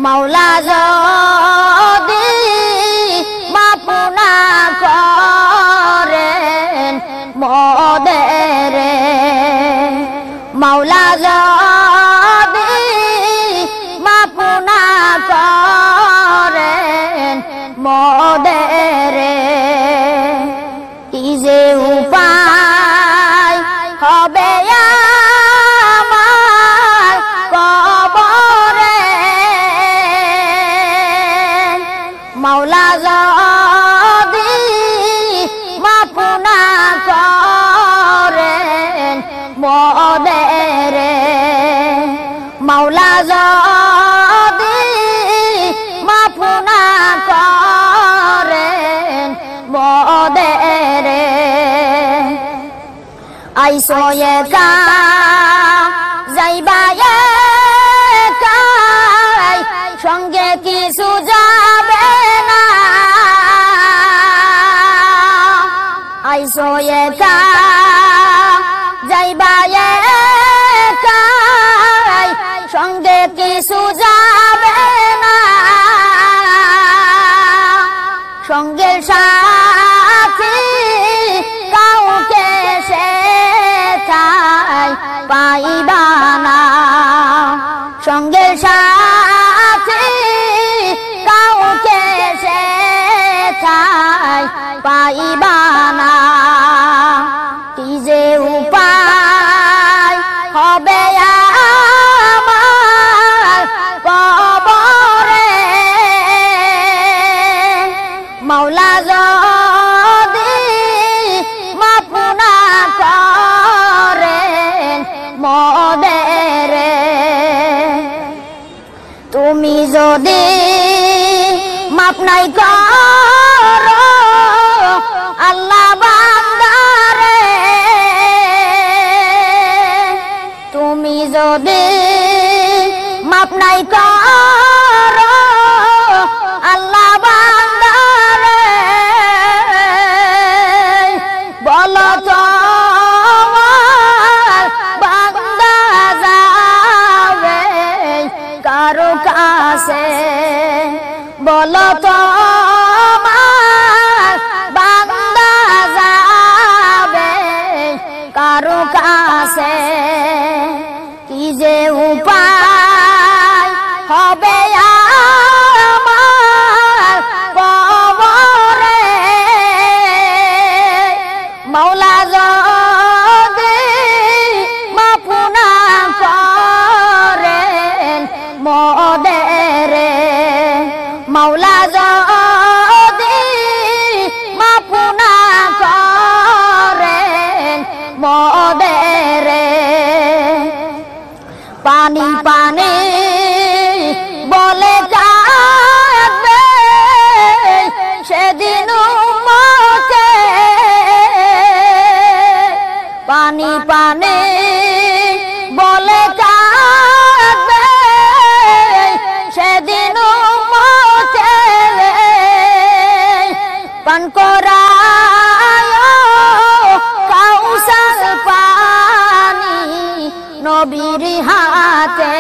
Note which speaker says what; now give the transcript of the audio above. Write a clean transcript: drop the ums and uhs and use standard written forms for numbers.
Speaker 1: মাওলা যদি মাফ না করেন মোদের, মাওলা যদি মাফ না করেন মোদের, কি যে উপায় হবে আমার কবরে, মাওলা যদি মাফ না করেন মোদের, মাওলা যদি মাফ না করেন মোদের, আইসো একা যাইবা একাই, সঙ্গে কিছু যাবে না, আইসো একা যাইবা একাই, সঙ্গে কিছু যাবে না, সঙ্গে সাথী কাউকে সেথায় পাইবা না, সঙ্গে সাথী কাউকে সেথায় পাইবা না, কি যে উপায় হবে আমার কবরে, মাওলা যদি মাফ না করেন মোদের, তুমি যদি মাফ নাই করো আল্লাহ বান্দারে, তুমি যদি মাফ নাই করো আল্লাহ বান্দারে, বলো তোমার বান্দা যাবে কারো কাছে, বলো তোমার বান্দা যাবে কারো কাছে, কি যে উপায় হবে আমার কবরে, মাওলা যদি মাফ না করেন মোদের, মাওলা যদি মাফ না করেন মোদের, পানি পানি বলে কাঁদবে সেদিন উম্মতে, পানি পানি বলে কাঁদবে সেদিন উম্মতে, পান করায় কাউসার পানি নবীর হাতে,